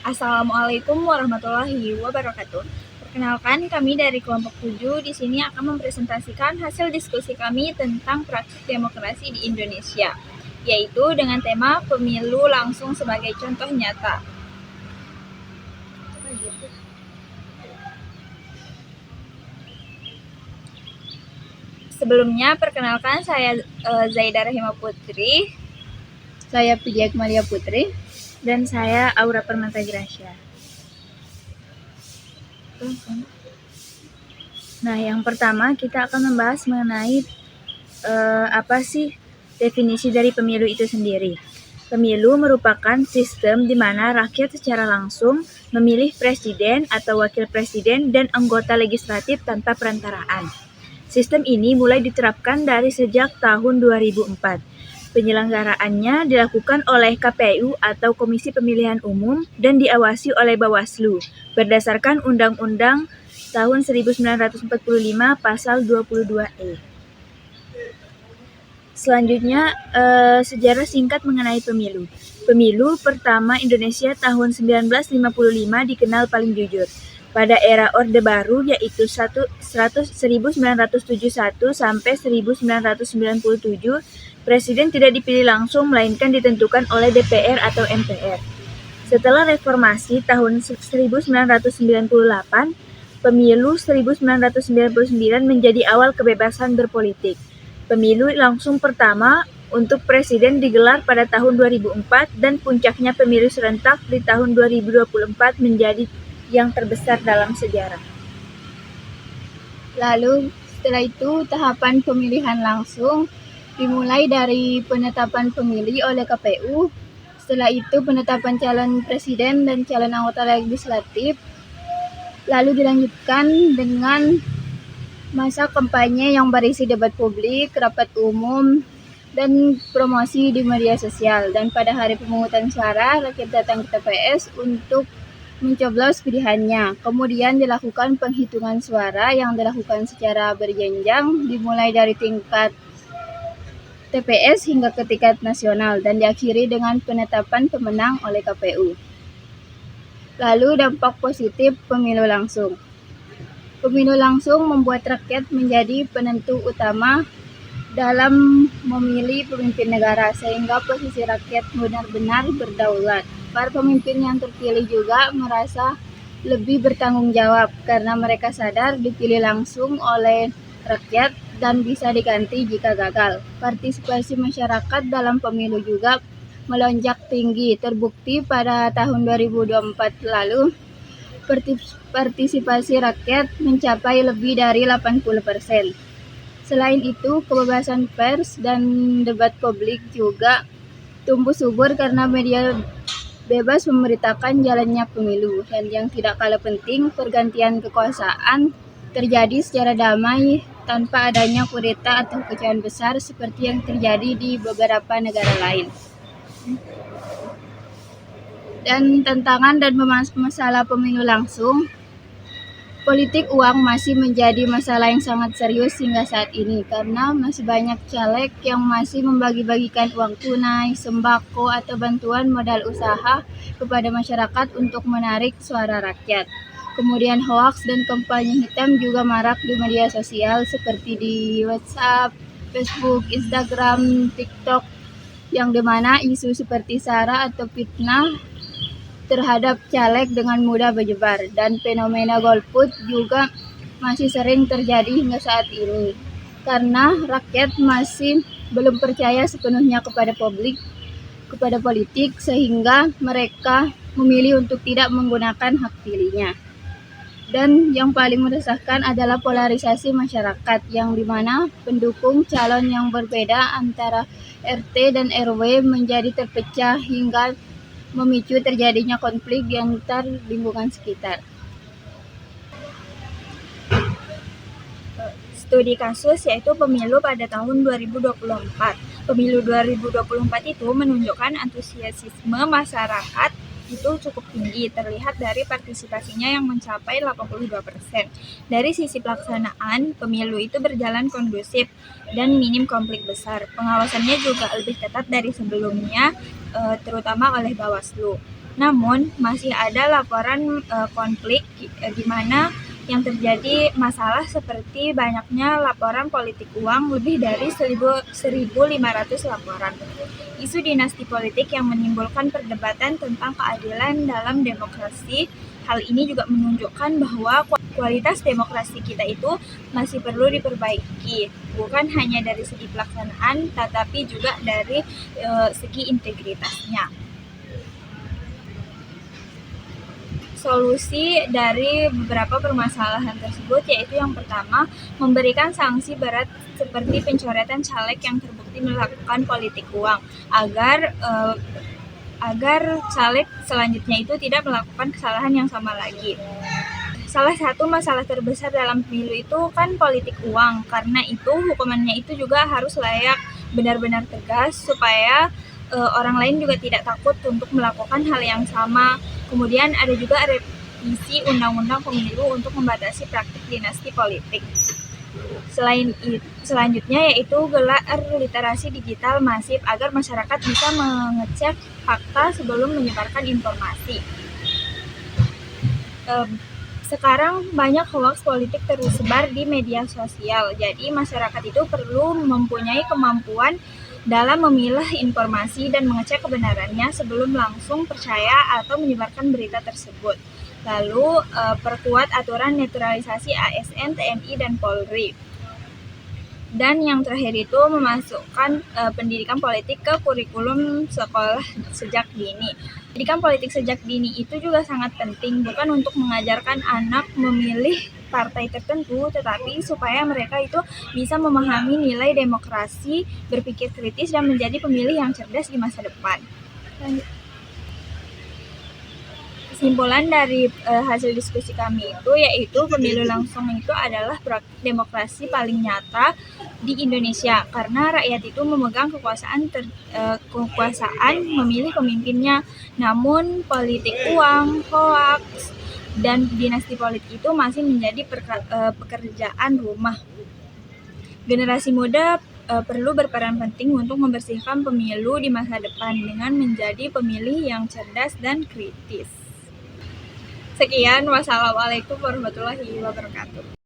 Assalamualaikum warahmatullahi wabarakatuh. Perkenalkan, kami dari kelompok 7 di sini akan mempresentasikan hasil diskusi kami tentang praktik demokrasi di Indonesia, yaitu dengan tema pemilu langsung sebagai contoh nyata. Sebelumnya, perkenalkan saya Zaidah Rahima Putri. Saya Pidia Malia Putri. Dan saya Aura Permata Grasya. Nah, yang pertama kita akan membahas mengenai apa sih definisi dari pemilu itu sendiri. Pemilu merupakan sistem di mana rakyat secara langsung memilih presiden atau wakil presiden dan anggota legislatif tanpa perantaraan. Sistem ini mulai diterapkan dari sejak tahun 2004. Penyelenggaraannya dilakukan oleh KPU atau Komisi Pemilihan Umum dan diawasi oleh Bawaslu berdasarkan Undang-Undang tahun 1945 pasal 22E. Selanjutnya, sejarah singkat mengenai pemilu. Pemilu pertama Indonesia tahun 1955 dikenal paling jujur. Pada era Orde Baru yaitu 1971 sampai 1997, presiden tidak dipilih langsung melainkan ditentukan oleh DPR atau MPR. Setelah reformasi tahun 1998, pemilu 1999 menjadi awal kebebasan berpolitik. Pemilu langsung pertama untuk presiden digelar pada tahun 2004 dan puncaknya pemilu serentak di tahun 2024 menjadi yang terbesar dalam sejarah. Lalu setelah itu tahapan pemilihan langsung dimulai dari penetapan pemilih oleh KPU. Setelah itu penetapan calon presiden dan calon anggota legislatif. Lalu dilanjutkan dengan masa kampanye yang berisi debat publik, rapat umum, dan promosi di media sosial. Dan pada hari pemungutan suara, rakyat datang ke TPS untuk mencoblos pilihannya. Kemudian dilakukan penghitungan suara yang dilakukan secara berjenjang, dimulai dari tingkat TPS hingga ke tingkat nasional dan diakhiri dengan penetapan pemenang oleh KPU. Lalu dampak positif pemilu langsung. Pemilu langsung membuat rakyat menjadi penentu utama dalam memilih pemimpin negara, sehingga posisi rakyat benar-benar berdaulat. Para pemimpin yang terpilih juga merasa lebih bertanggung jawab karena mereka sadar dipilih langsung oleh rakyat dan bisa diganti jika gagal. Partisipasi masyarakat dalam pemilu juga melonjak tinggi. Terbukti pada tahun 2024 lalu, partisipasi rakyat mencapai lebih dari 80%. Selain itu, kebebasan pers dan debat publik juga tumbuh subur karena media bebas memberitakan jalannya pemilu. Dan yang tidak kalah penting, pergantian kekuasaan terjadi secara damai tanpa adanya kudeta atau kekacauan besar seperti yang terjadi di beberapa negara lain. Dan tantangan dan masalah pemilu langsung, politik uang masih menjadi masalah yang sangat serius hingga saat ini karena masih banyak caleg yang masih membagi-bagikan uang tunai, sembako, atau bantuan modal usaha kepada masyarakat untuk menarik suara rakyat. Kemudian hoaks dan kampanye hitam juga marak di media sosial seperti di WhatsApp, Facebook, Instagram, TikTok, yang dimana isu seperti sara atau fitnah terhadap caleg dengan mudah berjebar, dan fenomena golput juga masih sering terjadi hingga saat ini karena rakyat masih belum percaya sepenuhnya kepada politik sehingga mereka memilih untuk tidak menggunakan hak pilihnya. Dan yang paling meresahkan adalah polarisasi masyarakat yang dimana pendukung calon yang berbeda antara RT dan RW menjadi terpecah hingga memicu terjadinya konflik di antar lingkungan sekitar. Studi kasus yaitu pemilu pada tahun 2024. Pemilu 2024 itu menunjukkan antusiasme masyarakat itu cukup tinggi, terlihat dari partisipasinya yang mencapai 82%. Dari sisi pelaksanaan, pemilu itu berjalan kondusif dan minim konflik besar. Pengawasannya juga lebih ketat dari sebelumnya, terutama oleh Bawaslu. Namun, masih ada laporan konflik di mana yang terjadi masalah seperti banyaknya laporan politik uang, lebih dari 1.500 laporan. Isu dinasti politik yang menimbulkan perdebatan tentang keadilan dalam demokrasi. Hal ini juga menunjukkan bahwa kualitas demokrasi kita itu masih perlu diperbaiki, bukan hanya dari segi pelaksanaan, tetapi juga dari segi integritasnya. Solusi dari beberapa permasalahan tersebut yaitu yang pertama, memberikan sanksi berat seperti pencoretan caleg yang terbukti melakukan politik uang agar caleg selanjutnya itu tidak melakukan kesalahan yang sama lagi. Salah satu masalah terbesar dalam pemilu itu kan politik uang, karena itu hukumannya itu juga harus layak, benar-benar tegas supaya orang lain juga tidak takut untuk melakukan hal yang sama. Kemudian ada juga revisi undang-undang pemilu untuk membatasi praktik dinasti politik. Selanjutnya yaitu gelar literasi digital masif agar masyarakat bisa mengecek fakta sebelum menyebarkan informasi. Sekarang banyak hoax politik tersebar di media sosial, jadi masyarakat itu perlu mempunyai kemampuan dalam memilah informasi dan mengecek kebenarannya sebelum langsung percaya atau menyebarkan berita tersebut. Lalu, perkuat aturan netralisasi ASN, TNI, dan Polri. Dan yang terakhir itu memasukkan pendidikan politik ke kurikulum sekolah sejak dini. Pendidikan politik sejak dini itu juga sangat penting, bukan untuk mengajarkan anak memilih partai tertentu, tetapi supaya mereka itu bisa memahami nilai demokrasi, berpikir kritis, dan menjadi pemilih yang cerdas di masa depan. Kesimpulan dari hasil diskusi kami itu yaitu pemilu langsung itu adalah demokrasi paling nyata di Indonesia karena rakyat itu memegang kekuasaan memilih pemimpinnya. Namun politik uang, hoaks, dan dinasti politik itu masih menjadi pekerjaan rumah. Generasi muda perlu berperan penting untuk membersihkan pemilu di masa depan dengan menjadi pemilih yang cerdas dan kritis. Sekian, wassalamualaikum warahmatullahi wabarakatuh.